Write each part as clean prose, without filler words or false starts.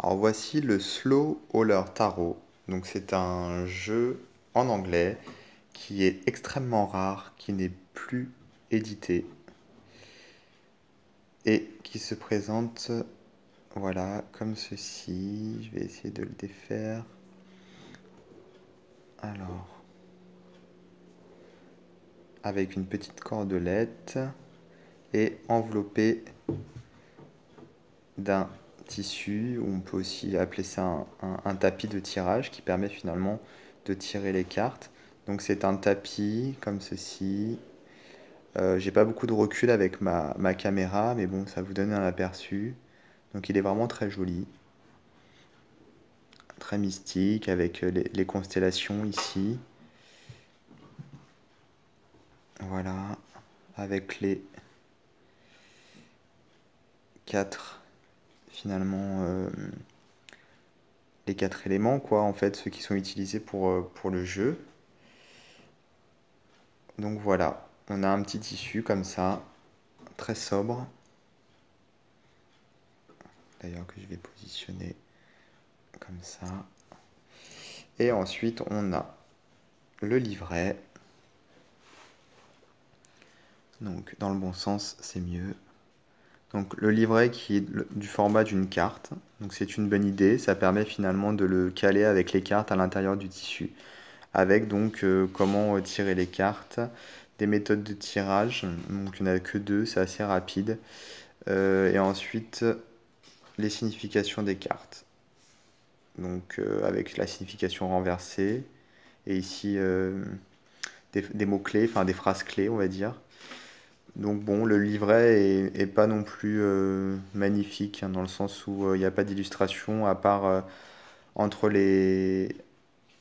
Alors voici le Slow Hauler Tarot. Donc c'est un jeu en anglais qui est extrêmement rare, qui n'est plus édité et qui se présente voilà comme ceci. Je vais essayer de le défaire. Alors avec une petite cordelette et enveloppé d'un tissu, ou on peut aussi appeler ça un tapis de tirage qui permet finalement de tirer les cartes. Donc c'est un tapis comme ceci. J'ai pas beaucoup de recul avec ma caméra, mais bon, ça vous donne un aperçu. Donc il est vraiment très joli, très mystique, avec les constellations ici. Voilà, avec quatre, finalement, les quatre éléments, quoi, en fait, ceux qui sont utilisés pour le jeu. Donc voilà, on a un petit tissu comme ça, très sobre, d'ailleurs que je vais positionner comme ça. Et ensuite, on a le livret. Donc dans le bon sens, c'est mieux. Donc le livret qui est du format d'une carte. Donc c'est une bonne idée, ça permet finalement de le caler avec les cartes à l'intérieur du tissu. Avec donc comment tirer les cartes, des méthodes de tirage. Donc il n'y en a que deux, c'est assez rapide. Et ensuite les significations des cartes. Donc avec la signification renversée. Et ici des mots-clés, enfin des phrases clés on va dire. Donc bon, le livret est pas non plus magnifique, hein, dans le sens où il n'y a pas d'illustration à part entre les,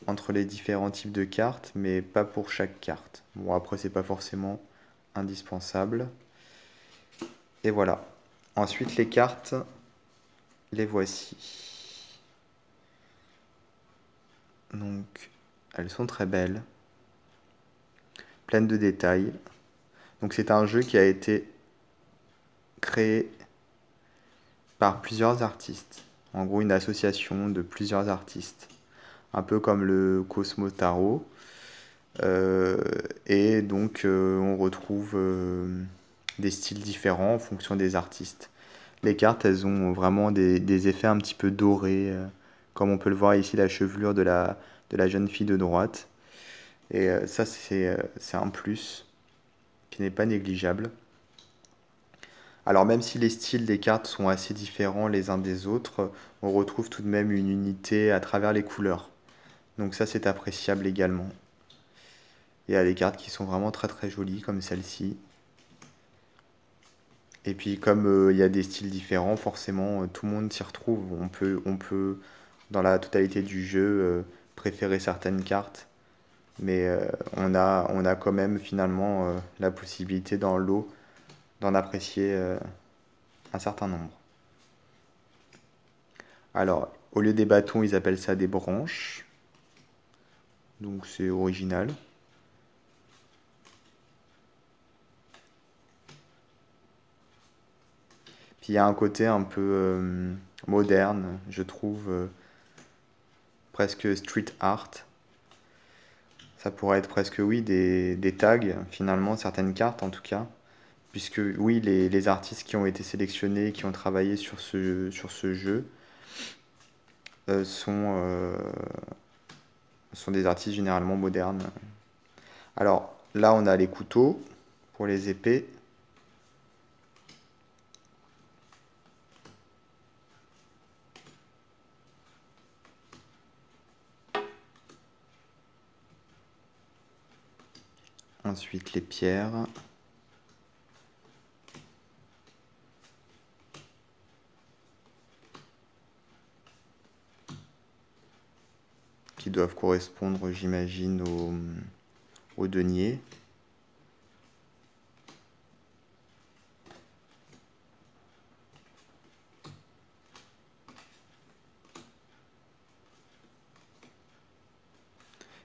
entre les différents types de cartes, mais pas pour chaque carte. Bon, après, c'est pas forcément indispensable. Et voilà. Ensuite, les cartes, les voici. Donc, elles sont très belles, pleines de détails. Donc, c'est un jeu qui a été créé par plusieurs artistes. En gros, une association de plusieurs artistes. Un peu comme le Cosmo Tarot. Euh, et donc, on retrouve des styles différents en fonction des artistes. Les cartes, elles ont vraiment des effets un petit peu dorés, comme on peut le voir ici, la chevelure de la jeune fille de droite. Et ça, c'est un plus qui n'est pas négligeable. Alors même si les styles des cartes sont assez différents les uns des autres, on retrouve tout de même une unité à travers les couleurs. Donc ça, c'est appréciable également. Il y a des cartes qui sont vraiment très très jolies, comme celle-ci. Et puis comme il y a des styles différents, forcément, tout le monde s'y retrouve. On peut, dans la totalité du jeu, préférer certaines cartes. Mais on a quand même finalement la possibilité dans le lot d'en apprécier un certain nombre. Alors, au lieu des bâtons, ils appellent ça des branches. Donc c'est original. Puis il y a un côté un peu moderne, je trouve, presque street art. Ça pourrait être presque, oui, des tags, finalement, certaines cartes en tout cas. Puisque, oui, les artistes qui ont été sélectionnés, qui ont travaillé sur ce jeu, euh, sont, euh, sont des artistes généralement modernes. Alors, là, on a les couteaux pour les épées. Ensuite, les pierres. Qui doivent correspondre, j'imagine, au denier.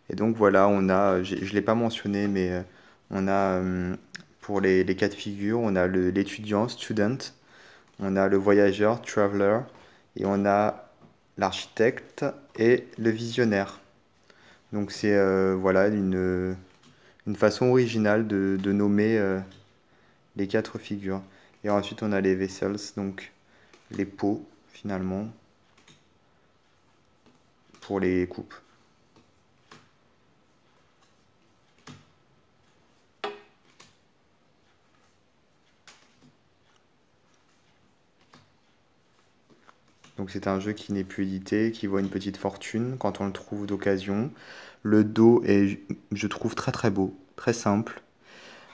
Et donc voilà, je ne l'ai pas mentionné, mais on a pour les cas de figure, on a l'étudiant, student, on a le voyageur, traveler, et on a l'architecte et le visionnaire. Donc c'est voilà une façon originale de nommer les quatre figures. Et ensuite on a les vessels, donc les pots finalement pour les coupes. Donc c'est un jeu qui n'est plus édité, qui vaut une petite fortune quand on le trouve d'occasion. Le dos est, je trouve, très très beau, très simple.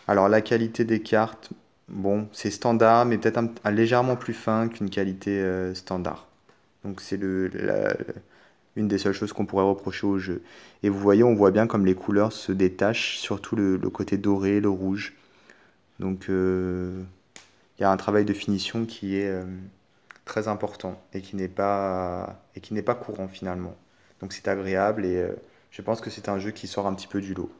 Alors la qualité des cartes, bon, c'est standard, mais peut-être légèrement plus fin qu'une qualité standard. Donc c'est une des seules choses qu'on pourrait reprocher au jeu. Et vous voyez, on voit bien comme les couleurs se détachent, surtout le côté doré, le rouge. Donc il y a un travail de finition qui est très important et qui n'est pas courant finalement. Donc c'est agréable et je pense que c'est un jeu qui sort un petit peu du lot.